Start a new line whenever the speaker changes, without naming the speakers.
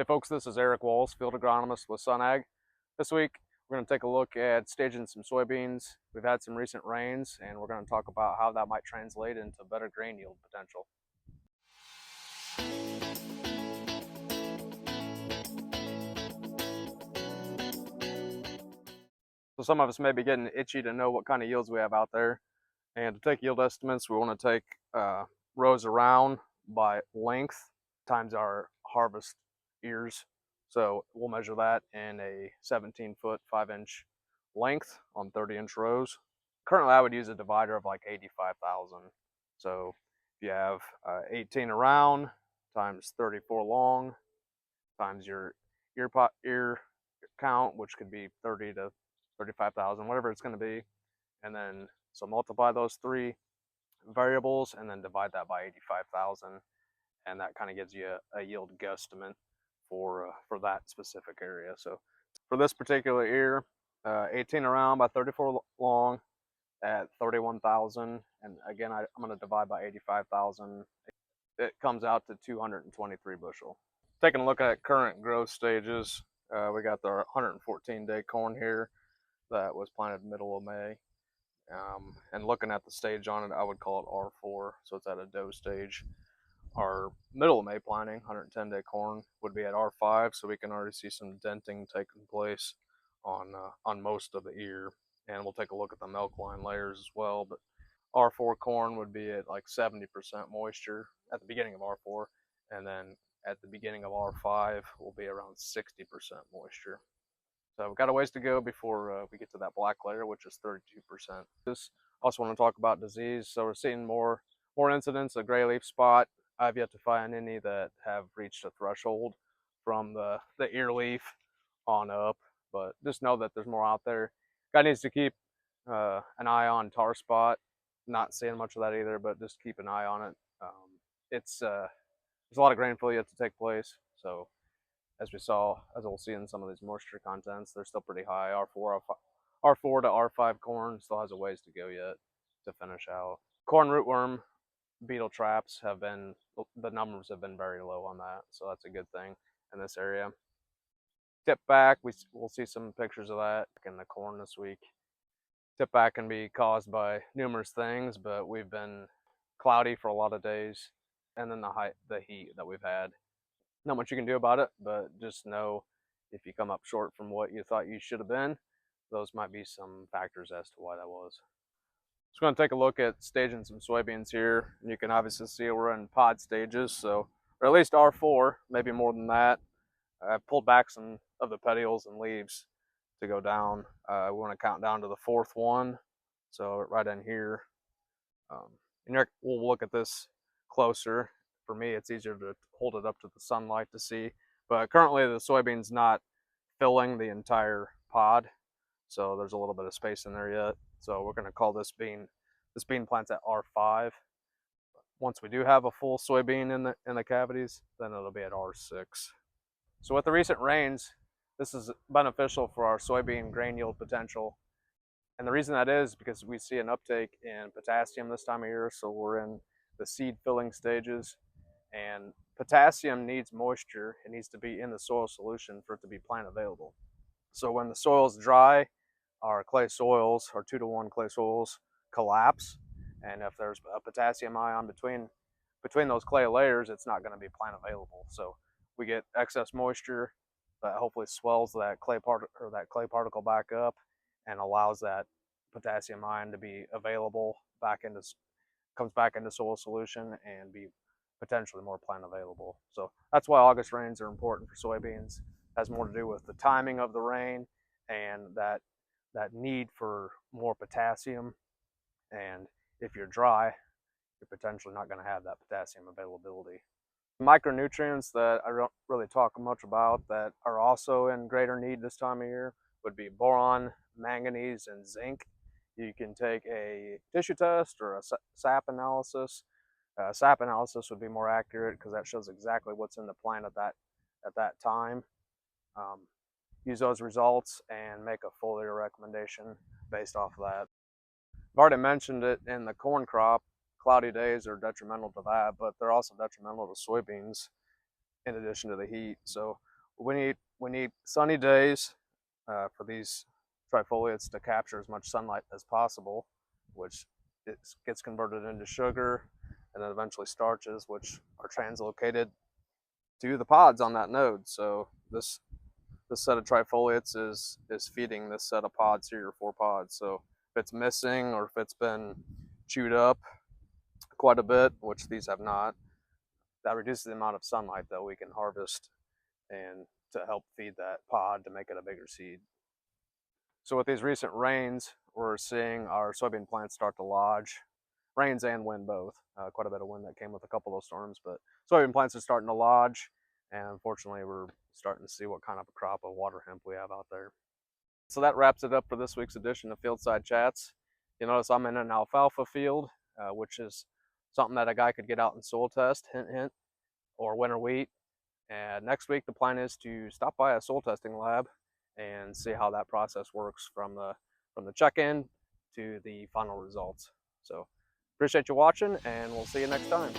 Hey folks, this is Eric Walls, field agronomist with SunAg. This week we're going to take a look at staging some soybeans. We've had some recent rains and we're going to talk about how that might translate into better grain yield potential. So some of us may be getting itchy to know what kind of yields we have out there. And to take yield estimates, we want to take rows around by length times our harvest ears. So we'll measure that in a 17-foot, 5-inch length on 30-inch rows. Currently, I would use a divider of like 85,000. So if you have 18 around times 34 long times your ear count, which could be 30 to 35,000, whatever it's going to be, and then so multiply those three variables and then divide that by 85,000, and that kind of gives you a yield guesstimate for that specific area. So for this particular ear, 18 around by 34 long at 31,000, and again I'm going to divide by 85,000. It comes out to 223 bushel. Taking a look at current growth stages, we got the 114-day corn here that was planted middle of May. And looking at the stage on it, I would call it R4, so it's at a dough stage. Our middle of May planting, 110-day corn, would be at R5, so we can already see some denting taking place on most of the ear. And we'll take a look at the milk line layers as well. But R4 corn would be at like 70% moisture at the beginning of R4, and then at the beginning of R5 will be around 60% moisture. So we've got a ways to go before we get to that black layer, which is 32%. Just also want to talk about disease. So we're seeing more incidents of gray leaf spot. I've yet to find any that have reached a threshold from the ear leaf on up, but just know that there's more out there. Guy needs to keep an eye on tar spot. Not seeing much of that either, but just keep an eye on it. There's a lot of grain fill yet to take place, so as we'll see in some of these moisture contents, they're still pretty high. R4 to R5 corn still has a ways to go yet to finish out. Corn rootworm beetle traps the numbers have been very low on that, so that's a good thing in this area. Tip back, we'll see some pictures of that in the corn this week. Tip back can be caused by numerous things, but we've been cloudy for a lot of days, and then the heat that we've had. Not much you can do about it, but just know if you come up short from what you thought you should have been, those might be some factors as to why that was. Just going to take a look at staging some soybeans here, and you can obviously see we're in pod stages, so or at least R4, maybe more than that. I've pulled back some of the petioles and leaves to go down. We want to count down to the fourth one, so right in here. And we'll look at this closer. For me, it's easier to hold it up to the sunlight to see. But currently the soybean's not filling the entire pod, so there's a little bit of space in there yet. So we're going to call this bean plant's at R5. Once we do have a full soybean in the cavities, then it'll be at R6. So with the recent rains, this is beneficial for our soybean grain yield potential. And the reason that is because we see an uptake in potassium this time of year, so we're in the seed filling stages. And potassium needs moisture. It needs to be in the soil solution for it to be plant available. So when the soil is dry, our clay soils, our 2-to-1 clay soils, collapse. And if there's a potassium ion between those clay layers, it's not going to be plant available. So we get excess moisture that hopefully swells that clay particle back up and allows that potassium ion to be available comes back into soil solution and be potentially more plant available. So that's why August rains are important for soybeans. It has more to do with the timing of the rain and that need for more potassium. And if you're dry, you're potentially not going to have that potassium availability. Micronutrients that I don't really talk much about that are also in greater need this time of year would be boron, manganese, and zinc. You can take a tissue test or a sap analysis. Sap analysis would be more accurate because that shows exactly what's in the plant at that time. Use those results and make a foliar recommendation based off of that. I've already mentioned it in the corn crop. Cloudy days are detrimental to that, but they're also detrimental to soybeans in addition to the heat. So We need sunny days for these trifoliates to capture as much sunlight as possible, which gets converted into sugar and then eventually starches, which are translocated to the pods on that node. So this set of trifoliates is feeding this set of pods here, or 4 pods. So if it's missing or if it's been chewed up quite a bit, which these have not, that reduces the amount of sunlight that we can harvest and to help feed that pod to make it a bigger seed. So with these recent rains, we're seeing our soybean plants start to lodge. Rains and wind both. Quite a bit of wind that came with a couple of storms, but soybean plants are starting to lodge, and unfortunately we're starting to see what kind of a crop of water hemp we have out there. So that wraps it up for this week's edition of Fieldside Chats. You notice I'm in an alfalfa field, which is something that a guy could get out and soil test, hint, hint, or winter wheat. And next week, the plan is to stop by a soil testing lab and see how that process works from the check-in to the final results. So appreciate you watching, and we'll see you next time.